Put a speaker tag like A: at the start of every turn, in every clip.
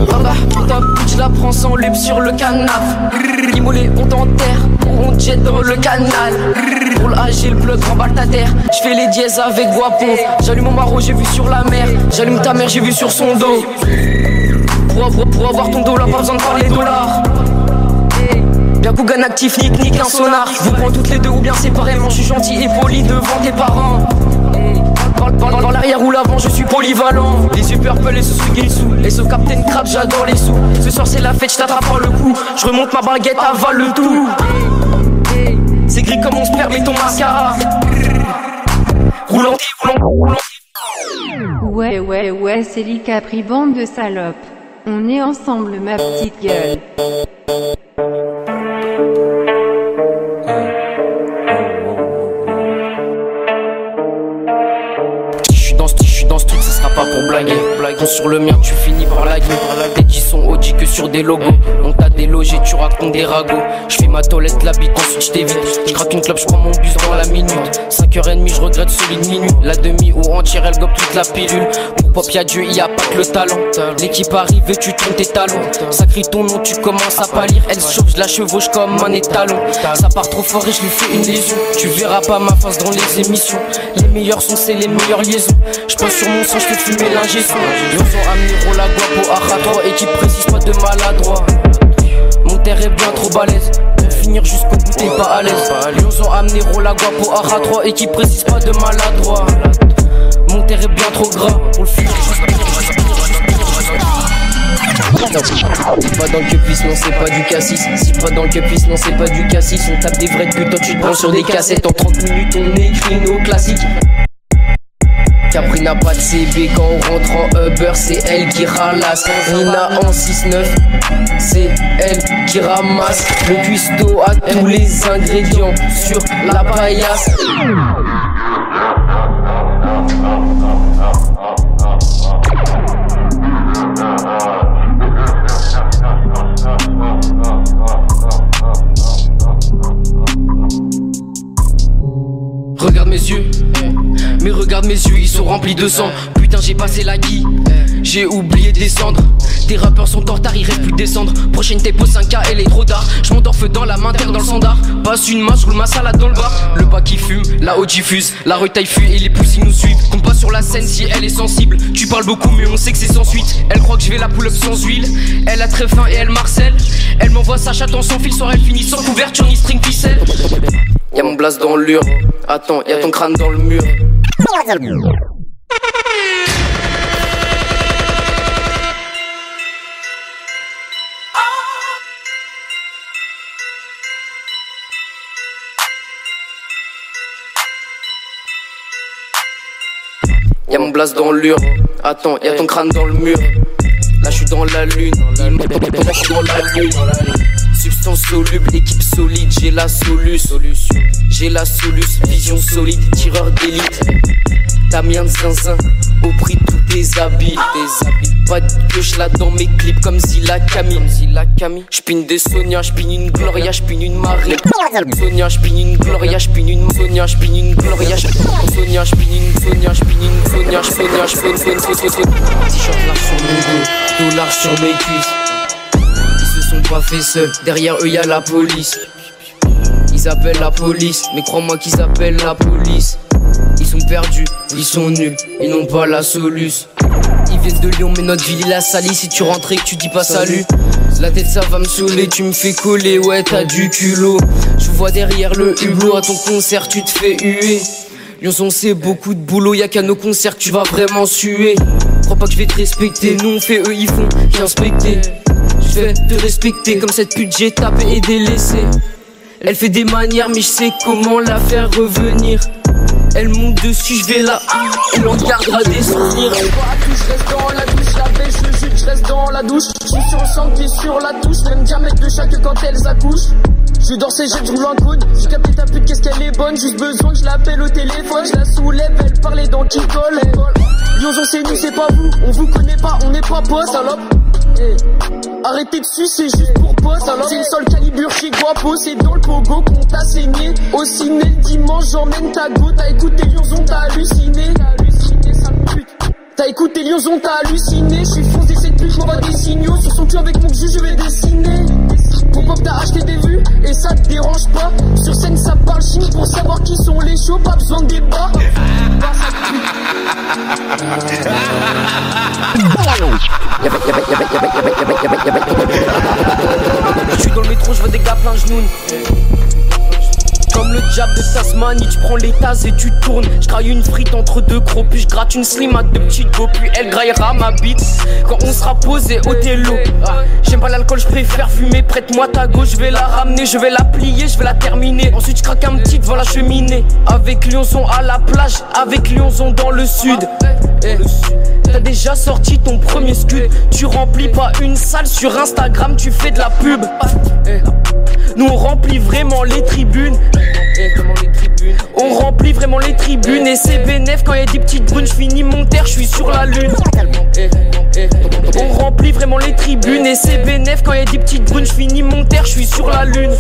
A: Top, je la prends sans lube sur le canap. Immolé, on t'enterre, on jet dans le canal. Roule agile, plug, remballe ta terre. J'fais les dièses avec Guapo. J'allume mon maro, j'ai vu sur la mer. J'allume ta mère, j'ai vu sur son dos. Pour avoir ton dos, là pas besoin de parler dollars. Bien Kougan actif, nique un sonar. Je vous prends toutes les deux ou bien séparément. Je suis gentil et poli devant tes parents. Dans l'arrière ou l'avant, je suis polyvalent. Les Super Purple et ce Sugisu et ce Captain Crab, j'adore les sous. Ce soir c'est la fête, je t'attrape par le cou. Je remonte ma baguette, avale le tout. C'est gris comme mon sperme et ton mascara. Roulant.
B: Ouais, c'est Lika pris, bande de salopes. On est ensemble, ma petite gueule.
A: Dans ce truc, ça sera pas pour blaguer. Blaguons sur le mien, tu finis par laguer. Des 10 sont Audi que sur des logos. On t'a délogé, tu racontes des ragots. Je fais ma toilette, la bite, ensuite je t'évite. Je gratte une clope, je prends mon bus dans la minute. 5h30, je regrette solide minute. La demi ou entière, elle gobe toute la pilule. Pour pop, y'a Dieu, y a pas que le talent. L'équipe arrive et tu tournes tes talons. Ça crie ton nom, tu commences à pâlir. Elle se chauffe, je la chevauche comme un étalon. Ça part trop fort et je lui fais une lésion. Tu verras pas ma face dans les émissions. Les meilleurs sons, c'est les meilleures liaisons. Je pense sur mon sang, je fais fumer l'ingé son. Ils ont amené Rola Guapo à 3 équipe précise, pas de maladroit. Mon terre est bien trop balèze. Pour finir jusqu'au bout, t'es pas à l'aise. Ils ont amené Rola Guapo à 3 équipe précise, pas de maladroit. Mon terre est bien trop gras. Pour le finir Si pas dans le cupis, non c'est pas du cassis. Si pas dans le cupis, non c'est pas du cassis. On tape des vrais putains, tu te prends sur des cassettes. En 30 minutes on écrit nos classiques. Capri n'a pas de CB quand on rentre en Uber, c'est elle qui ralasse. Nina en 6-9, c'est elle qui ramasse. Le cuistot a tous les ingrédients sur la paillasse. Regarde mes yeux, mais regarde mes yeux, ils sont remplis de sang. Putain j'ai passé la guille, j'ai oublié de descendre. Tes rappeurs sont en retard, il reste plus de descendre. Prochaine tape au 5K, elle est trop tard. Je monte en feu dans la main, terre dans le sandar. Passe une main, je roule ma salade dans le bar. Le bas qui fume, la haute diffuse. La retaille fuit et les poussines nous suivent. Compte pas sur la scène si elle est sensible. Tu parles beaucoup mais on sait que c'est sans suite. Elle croit que je vais la pull up sans huile. Elle a très faim et elle marcelle. Elle m'envoie sa chatte en sans fil, soir elle finit sans couverture ni string ficelle. Y'a mon blast dans l'ur. Attends, y'a ton crâne dans le mur. Y'a mon blast dans l'ur. Attends, y'a ton crâne dans le mur. Là je suis dans la lune. Là je suis dans la lune. Substance soluble, équipe solide, j'ai la solution. J'ai la solution, vision solide, tireur d'élite. T'as bien de zinzin au prix de tous tes habits. Pas de pioche là dans mes clips comme Zilla Camille. J'pine des Sonia, j'pine une Gloria, j'pine une Marie. Sonia, j'pine une Gloria, j'pine une Sonia, j'pine une Gloria. Sonia, j'pine une Sonia, j'pine une Sonia, j'pine. T-shirt large sur mon dos, dos large sur mes cuisses. Ils se sont pas fait seuls, derrière eux y'a la police. Ils appellent la police, mais crois-moi qu'ils appellent la police. Ils sont perdus, ils sont nuls, ils n'ont pas la soluce. Ils viennent de Lyon mais notre ville il a sali. Si tu rentres et que tu dis pas salut, la tête ça va me saouler. Tu me fais coller, ouais t'as du culot. Je vois derrière le hublot, à ton concert tu te fais huer. Lyonzon c'est beaucoup de boulot, y'a qu'à nos concerts que tu vas vraiment suer. Crois pas que je vais te respecter, nous on fait eux ils font qu'inspecter. Je vais te respecter comme cette pute j'ai tapé et délaissé. Elle fait des manières mais je sais comment la faire revenir. Elle monte dessus, je vais là, elle en gardera des souvenirs. Je reste dans la douche, la bêche, le jus, je reste dans la douche. Je suis sur le sang qui est sur la touche, même diamètre de chaque quand elles accouchent. Je dors ses jets, je roule un coude. J'ai capté ta pute, qu'est-ce qu'elle est bonne. Juste besoin que je l'appelle au téléphone. Je la soulève, elle parle les dents qui collent. Lyonzon c'est nous, c'est pas vous. On vous connaît pas, on n'est pas potes, salope. Arrêtez dessus, c'est juste pour poste. Alors c'est une seule calibre chez Guapo. C'est dans le pogo qu'on t'a saigné. Au ciné le dimanche, j'emmène ta go. T'as écouté Lyonzon, t'as halluciné. T'as halluciné, sale pute.
C: T'as écouté Lyonzon, t'as halluciné. Je suis foncé cette pute, m'envoie des signaux. Sur son cul avec mon jus, je vais dessiner. Mon pop t'as acheté des vues et ça te dérange pas. Sur scène ça parle chine pour savoir qui sont les chauds. Pas besoin de débat.
A: Je suis dans le métro, je vois des gars plein genoux. Comme le diable de Tasmanie, tu prends les tasses et tu tournes. Je graille une frite entre deux crocs, puis je gratte une slim à deux petites go, puis elle graillera ma bite quand on sera posé au télo. J'aime pas l'alcool, je préfère fumer. Prête-moi ta go, je vais la ramener, je vais la plier, je vais la terminer. Ensuite je craque un petit devant la cheminée. Avec Lyonzon à la plage, avec Lyonzon dans le sud. T'as déjà sorti ton premier scud. Tu remplis pas une salle sur Instagram, tu fais de la pub. Nous on remplit vraiment les tribunes. On remplit vraiment les tribunes. Et c'est bénef quand y'a des petites brunes. J'finis mon terre, j'suis sur la lune. On remplit vraiment les tribunes. Et c'est bénef quand y'a des petites brunes. J'finis mon terre, j'suis sur la lune.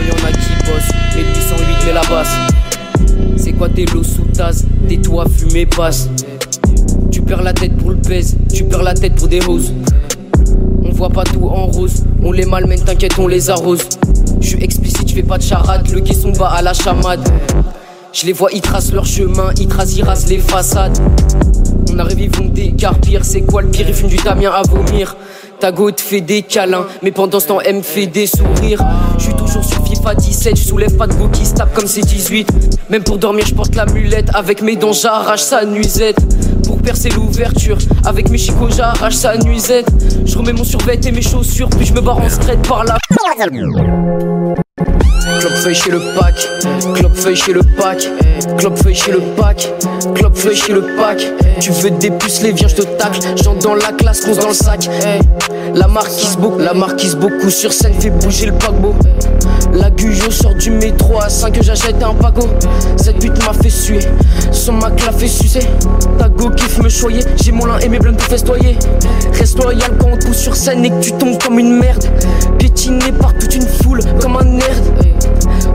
A: Y'en a qui bossent et le 808 met la basse. C'est quoi tes lots sous tasse, tes toits fumés passe. Tu perds la tête pour le pèse, tu perds la tête pour des roses. On voit pas tout en rose, on les malmène, t'inquiète, on les arrose. Je suis explicite, je fais pas de charade, le guesson bat à la chamade. Je les vois, ils tracent leur chemin, ils rasent les façades. On arrive, ils vont décarpir, c'est quoi le pire, ils fument du Damien à vomir. Ta go te fait des câlins, mais pendant ce temps elle me fait des sourires. Je suis toujours sur FIFA 17, je soulève pas de go qui se tape comme c'est 18. Même pour dormir je porte la mulette, avec mes dents j'arrache sa nuisette. Pour percer l'ouverture, avec mes chicots j'arrache sa nuisette. Je remets mon survêt et mes chaussures, puis je me barre en straight par là. Clopefeuille chez le pack, clopefeuille chez le pack, clopefeuille chez le pack, clopefeuille chez le pack. Tu veux dépuceler, viens je te tacle. J'entre dans la classe, ronce dans le sac. La marquise beaucoup sur scène fait bouger le paquebot. La Guyot sort du métro à 5 que j'achète un pago. Cette pute m'a fait suer, son mac l'a fait sucer. Ta go kiffe me choyer, j'ai mon lin et mes blunts pour festoyer. Reste loyal quand on te pousse sur scène et que tu tombes comme une merde. Piétiné par toute une foule comme un nerd.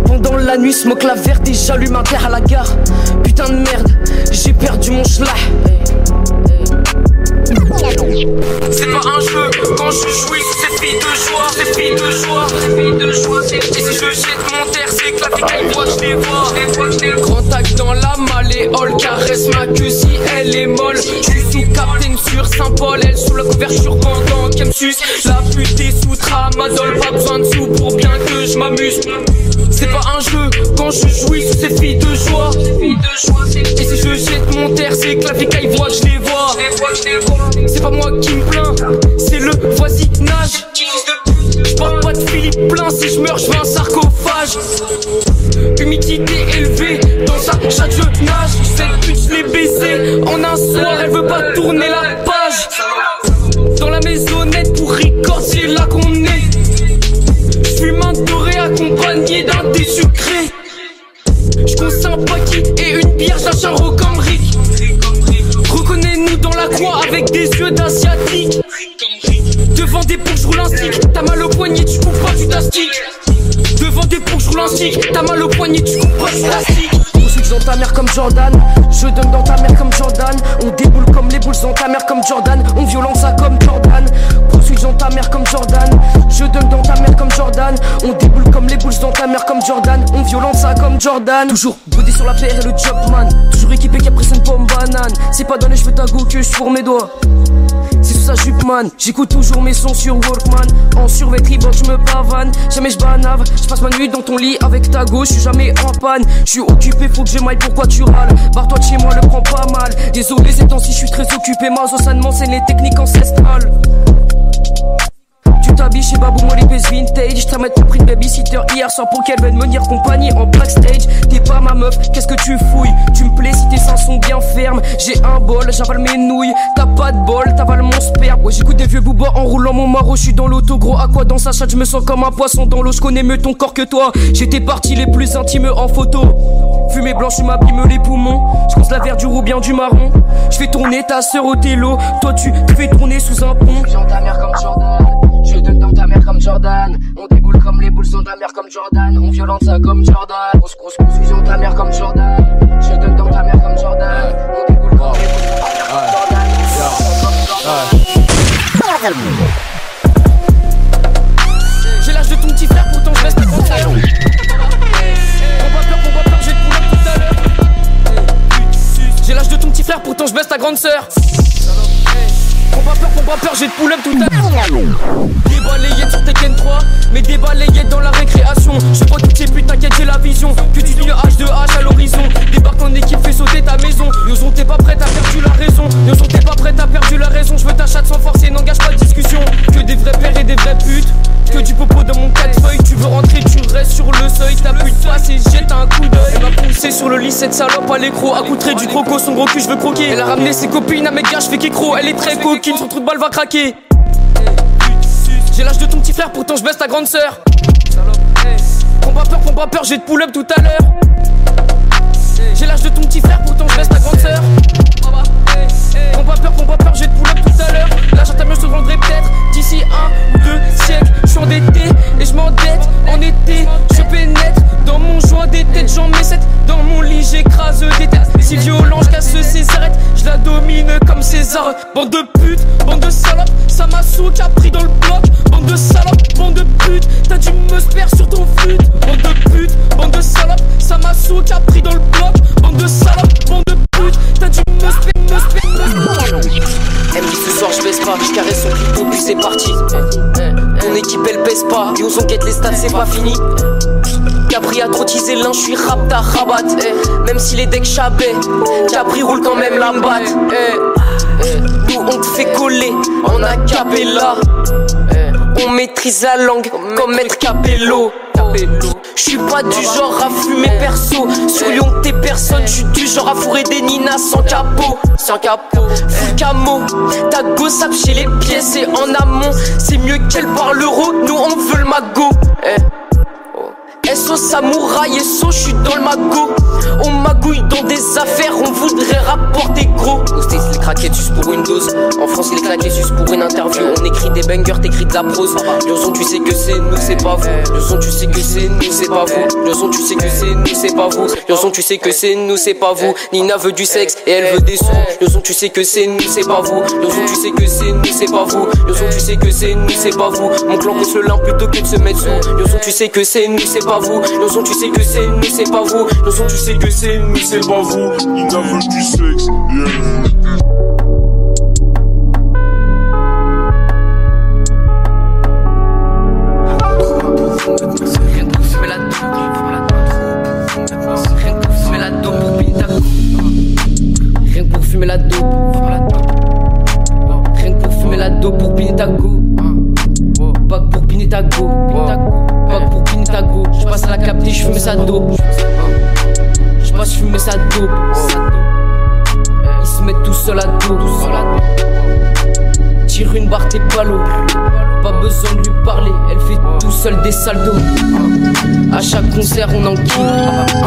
A: Pendant la nuit, smoke la verte et j'allume un terre à la gare. Putain de merde, j'ai perdu mon schlah. C'est pas un jeu quand je jouis sous ces filles de joie, ces filles de joie, ces filles de joie. Et si je jette mon terre, c'est que la fille qu'elle voit, je les vois. Grand tac dans la malléole, caresse ma queue si elle est molle. Je suis sous Captain sur Saint-Paul, elle sous la couverture pendant qu'elle me suce. La pute est sous tramadol, pas besoin de sous pour bien que je m'amuse. C'est pas un jeu quand je jouis sous ces filles de joie. Et si je jette mon terre, c'est que la fille qu'elle voit, je les vois. C'est pas moi qui me plains, c'est le voisinage. Je parle pas de Philippe plein, si je meurs je veux un sarcophage. Humidité élevée, dans sa chatte je nage. Cette pute je l'ai baisée en un soir, elle veut pas tourner la page. Dans la maisonnette pour record, c'est là qu'on est. J'fume un doré accompagné d'un thé sucré. J'conce un paquet et une bière, j'lâche un rocambric. Reconnais-nous dans la croix avec des yeux d'asiatique. Devant des poux, j'roule un stick. T'as mal au poignet, tu coupes pas, tu t'astiques. Devant des poux, j'roule un stick. T'as mal au poignet, tu coupes pas, tu t'astiques. Poursuite dans ta mère comme Jordan. Je donne dans ta mère comme Jordan. On déboule comme les boules dans ta mère comme Jordan. On violente ça comme Jordan. Poursuite dans ta mère comme Jordan. Je donne dans ta mère comme Jordan. On déboule comme les boules dans ta mère comme Jordan. On violente ça comme Jordan. Toujours bodé sur la paire et le job man. Toujours équipé qui presse une pomme banane. C'est pas dans les cheveux ta go que je fourre mes doigts. C'est sous sa jupe man. J'écoute toujours mes sons sur Walkman. En survêt Reebok je me pavane. Jamais je banave. Je passe ma nuit dans ton lit avec ta go. Je suis jamais en panne. Je suis occupé, faut que je m'aille, pourquoi tu râles? Barre-toi de chez moi, le prends pas mal. Désolé ces temps-ci je suis très occupé. Mazo ça m'enseigne les techniques ancestrales. Tu t'habilles chez Babou, moi les baisses vintage. T'as mettre ton prix de babysitter hier soir pour qu'elle vienne me tenir compagnie en backstage. T'es pas ma meuf, qu'est-ce que tu fouilles? Tu me plais si tes seins sont bien fermes. J'ai un bol, j'avale mes nouilles. T'as pas de bol, t'avales mon sperme. Ouais j'écoute des vieux boubas en roulant mon maro. J'suis dans l'auto gros à quoi dans sa chatte. J'me sens comme un poisson dans l'eau, j'connais mieux ton corps que toi. J'étais parti les plus intimes en photo. Fumée blanche, tu m'abîmes les poumons. J'conce la verdure ou bien du marron. J'fais tourner ta sœur au télo. Toi tu te fais tourner sous un pont. Dans ta mère comme Jordan. Je donne dans ta mère comme Jordan. On déboule comme les boules sont ta mère comme Jordan. On violente ça comme Jordan. Grosse confusion ta mère comme Jordan. Je donne dans ta mère comme Jordan. On déboule comme les boules sont ta mère comme Jordan. J'ai l'âge de ton petit frère, pourtant je reste contre ça. Prends pas peur, j'ai te pull up tout à l'heure. J'ai l'âge de ton petit frère, pourtant je baisse ta grande sœur. Prends pas peur, j'ai te pull up tout à l'heure. Des balayettes sur Tekken 3, mais des balayettes dans la récréation. Je vois toutes ces putes, t'inquiète, j'ai la vision. Que tu dis H2H à l'horizon. Débarque en équipe, fais sauter ta maison. Yoson, t'es pas prête, t'as perdu la raison. Yoson, t'es pas prête, t'as perdu la raison. Je veux ta chatte sans forcer, n'engage pas de discussion. Que des vrais pères et des vraies putes. Que du popo dans mon 4 feuilles. Tu veux rentrer, tu restes sur le seuil. T'as plus de place et jette un coup d'œil. Elle m'a poussé sur le lit, cette salope à l'écro. Accoutré du croco, son gros cul, je veux croquer. Elle a ramené ses copines à mes gars, je fais qu'écro. Elle est très coquine, son trou de balle va craquer. J'ai l'âge de ton petit frère, pourtant je baisse ta grande sœur. Prends pas peur, j'ai te pull up tout à l'heure. J'ai l'âge de ton petit frère, pourtant je baisse ta grande sœur. Prends pas peur, j'ai te pull up tout à l'heure. Là j'entends mieux, je te vendrai peut-être d'ici 1 ou 2 siècles. Je suis endetté et je m'endette en été. Je pénètre dans mon joint des têtes, j'en mets 7 dans mon lit, j'écrase des têtes. Si violent, je casse ses arêtes, je la domine comme César. Bande de putes, bande de salopes, ça m'a sous qui a pris dans le bloc. Bande de salopes, bande de putes, t'as dû me spare sur ton flûte. Bande de putes, bande de salopes, ça m'a sous qui a pris dans le bloc. Bande de salopes, bande de putes, t'as dû me spare. Elle me dit ce soir je baisse pas, je caresse son clito puis c'est parti. Ton équipe elle pèse pas, et on guette les stats c'est pas fini. Capri a trop teasé l'un, je suis rap ta rabat. Même si les decks chabais, Capri roule quand même la batte. Nous on te fait coller en acapella. On maîtrise la langue comme Maître Capello. J'suis pas du genre à fumer perso. Sur Lyon t'es personne, j'suis du genre à fourrer des ninas sans capot. Full camo, ta go sape chez les pièces et en amont. C'est mieux qu'elle parle l'euro, nous on veut le magot. SO samouraï, SO j'suis dans le magot. On magouille dans des affaires, on voudrait rapporter gros. Aux States les craquettes juste pour une dose. En France les claquettes juste pour une interview. On écrit des bangers, t'écris de la prose. Lionson tu sais que c'est nous, c'est pas vous. Lionson tu sais que c'est nous, c'est pas vous. Lionson tu sais que c'est nous, c'est pas vous. Lionson tu sais que c'est nous, c'est pas vous. Nina veut du sexe et elle veut des sous. Lionson tu sais que c'est nous, c'est pas vous. Lionson tu sais que c'est nous, c'est pas vous. Lionson tu sais que c'est nous, c'est pas vous. Mon clan cause le lin plutôt que de se mettre sous. Lionson tu sais que c'est nous, c'est pas vous. Lionson tu sais que c'est nous, c'est pas vous. Lionson tu sais que c'est nous, c'est pas vous.
D: Nina veut du sexe et elle veut.
A: Rien que pour fumer la dope, rien que pour fumer la dope pour piner ta go. Rien que pour fumer la dope, rien que pour fumer la dope pour piner ta go. Pas que pour piner ta go, pas que pour piner ta go. J'passe à la capter, j'fume sa dope. J'passe fumer sa dope. Ils se mettent tout seul à dos. Tire une barre, t'es pas l'eau. Pas besoin de lui parler, elle fait tout seul des saldos. À chaque concert on enquille.